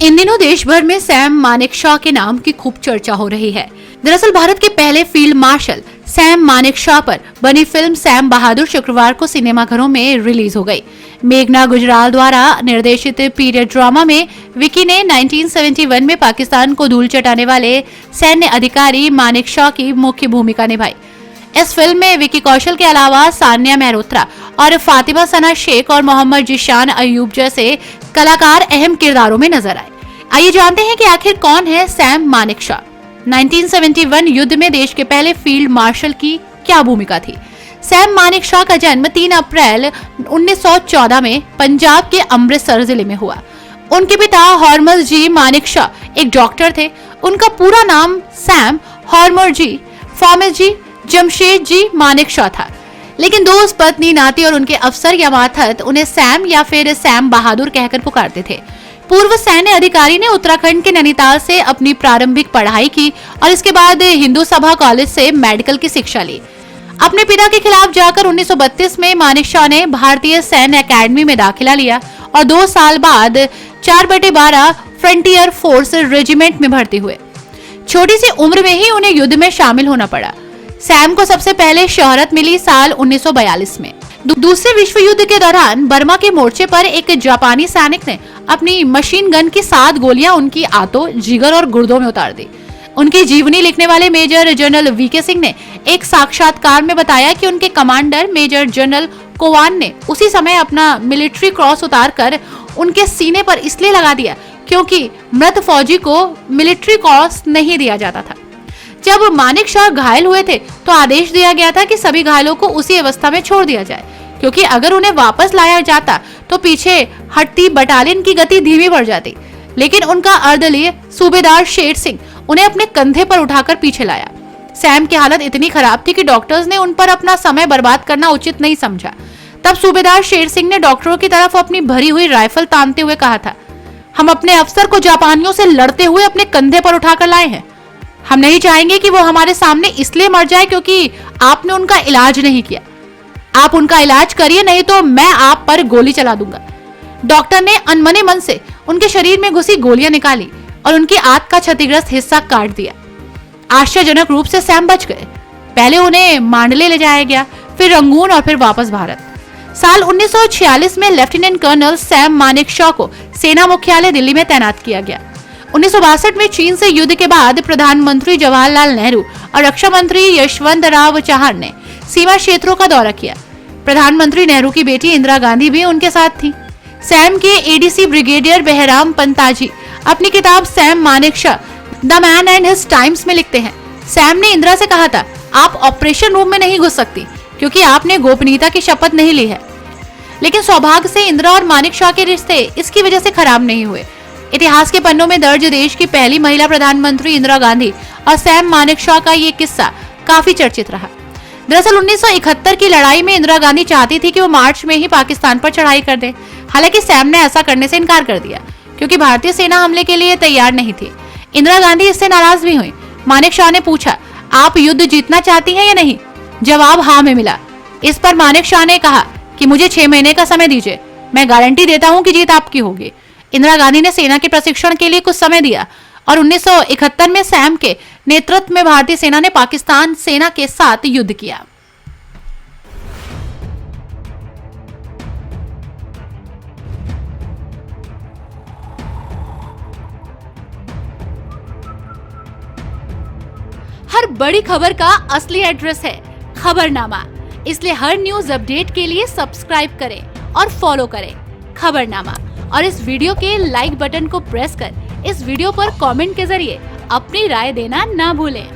इन दिनों देश भर में सैम मानेकशॉ के नाम की खूब चर्चा हो रही है। दरअसल भारत के पहले फील्ड मार्शल सैम मानेकशॉ पर बनी फिल्म सैम बहादुर शुक्रवार को सिनेमाघरों में रिलीज हो गई। मेघना गुजराल द्वारा निर्देशित पीरियड ड्रामा में विकी ने 1971 में पाकिस्तान को धूल चटाने वाले सैन्य अधिकारी मानेकशॉ की मुख्य भूमिका निभाई। इस फिल्म में विकी कौशल के अलावा सान्या मेहरोत्रा और फातिमा सना शेख और मोहम्मद जिशान अयूब जैसे कलाकार अहम किरदारों में नजर आए। आइए जानते हैं कि आखिर कौन है सैम मानेकशॉ। 1971 युद्ध में देश के पहले फील्ड मार्शल की क्या भूमिका थी। सैम मानेकशॉ का जन्म 3 अप्रैल 1914 में पंजाब के अमृतसर जिले में हुआ। उनके पिता हॉर्मल जी मानेकशॉ एक डॉक्टर थे। उनका पूरा नाम सैम हॉर्मल जी फॉर्मल जी जमशेद जी मानेकशॉ था, लेकिन दोस्त पत्नी नाती और उनके अफसर या मातहत उन्हें सैम या फिर सैम बहादुर कहकर पुकारते थे। पूर्व सैन्य अधिकारी ने उत्तराखंड के नैनीताल से अपनी प्रारंभिक पढ़ाई की और इसके बाद हिंदू सभा कॉलेज से मेडिकल की शिक्षा ली। अपने पिता के खिलाफ जाकर 1932 में मानेकशॉ ने भारतीय सैन्य अकेडमी में दाखिला लिया और 2 साल बाद 4/12 फ्रंटियर फोर्स रेजिमेंट में भर्ती हुए। छोटी सी उम्र में ही उन्हें युद्ध में शामिल होना पड़ा। सैम को सबसे पहले शोहरत मिली साल 1942 में। दूसरे विश्व युद्ध के दौरान बर्मा के मोर्चे पर एक जापानी सैनिक ने अपनी मशीन गन की 7 गोलियां उनकी आंतों, जिगर और गुर्दों में उतार दी। उनकी जीवनी लिखने वाले मेजर जनरल वीके सिंह ने एक साक्षात्कार में बताया कि उनके कमांडर मेजर जनरल कोवान ने उसी समय अपना मिलिट्री क्रॉस उतारकर उनके सीने पर इसलिए लगा दिया क्योंकि मृत फौजी को मिलिट्री क्रॉस नहीं दिया जाता था। जब मानेकशॉ घायल हुए थे तो आदेश दिया गया था कि सभी घायलों को उसी अवस्था में छोड़ दिया जाए, क्योंकि अगर उन्हें वापस लाया जाता तो पीछे हटती बटालियन की गति धीमी पड़ जाती। लेकिन उनका अर्दली सूबेदार शेर सिंह उन्हें अपने कंधे पर उठाकर पीछे लाया। सैम की हालत इतनी खराब थी कि डॉक्टर्स ने उन पर अपना समय बर्बाद करना उचित नहीं समझा। तब सूबेदार शेर सिंह ने डॉक्टरों की तरफ अपनी भरी हुई राइफल तानते हुए कहा था, हम अपने अफसर को जापानियों से लड़ते हुए अपने कंधे पर उठाकर लाए हैं। हम नहीं चाहेंगे कि वो हमारे सामने इसलिए मर जाए क्योंकि आपने उनका इलाज नहीं किया। आप उनका इलाज करिए, नहीं तो मैं आप पर गोली चला दूंगा। डॉक्टर ने अनमने मन से उनके शरीर में घुसी गोलियां निकाली और उनकी आंत का क्षतिग्रस्त हिस्सा काट दिया। आश्चर्यजनक रूप से सैम बच गए। पहले उन्हें मांडले ले जाया गया, फिर रंगून और फिर वापस भारत। साल 1946 में लेफ्टिनेंट कर्नल सैम मानेकशॉ को सेना मुख्यालय दिल्ली में तैनात किया गया। 1962 में चीन से युद्ध के बाद प्रधानमंत्री जवाहरलाल नेहरू और रक्षा मंत्री यशवंत राव चौहान ने सीमा क्षेत्रों का दौरा किया। प्रधानमंत्री नेहरू की बेटी इंदिरा गांधी भी उनके साथ थी। सैम के एडीसी ब्रिगेडियर बहराम पंताजी अपनी किताब Sam Manekshaw the man and his times में लिखते हैं, सैम ने इंदिरा से कहा था, आप ऑपरेशन रूम में नहीं घुस सकती क्योंकि आपने गोपनीयता की शपथ नहीं ली है। लेकिन सौभाग्य से इंदिरा और मानेकशॉ के रिश्ते इसकी वजह से खराब नहीं हुए। इतिहास के पन्नों में दर्ज देश की पहली महिला प्रधानमंत्री इंदिरा गांधी और सैम मानेकशॉ का ये किस्सा काफी चर्चित रहा। दरअसल 1971 की लड़ाई में इंदिरा गांधी चाहती थी कि वो मार्च में ही पाकिस्तान पर चढ़ाई कर दे। हालांकि सैम ने ऐसा करने से इनकार कर दिया क्योंकि भारतीय सेना हमले के लिए तैयार नहीं थी। इंदिरा गांधी इससे नाराज भी हुई। मानेकशॉ ने पूछा, आप युद्ध जीतना चाहती हैं या नहीं? जवाब हाँ में मिला। इस पर मानेकशॉ ने कहा कि मुझे 6 महीने का समय दीजिए, मैं गारंटी देता हूँ कि जीत आपकी होगी। इंदिरा गांधी ने सेना के प्रशिक्षण के लिए कुछ समय दिया और 1971 में सैम के नेतृत्व में भारतीय सेना ने पाकिस्तान सेना के साथ युद्ध किया। हर बड़ी खबर का असली एड्रेस है खबरनामा, इसलिए हर न्यूज अपडेट के लिए सब्सक्राइब करें और फॉलो करें खबरनामा। और इस वीडियो के लाइक बटन को प्रेस कर इस वीडियो पर कमेंट के जरिए अपनी राय देना ना भूलें।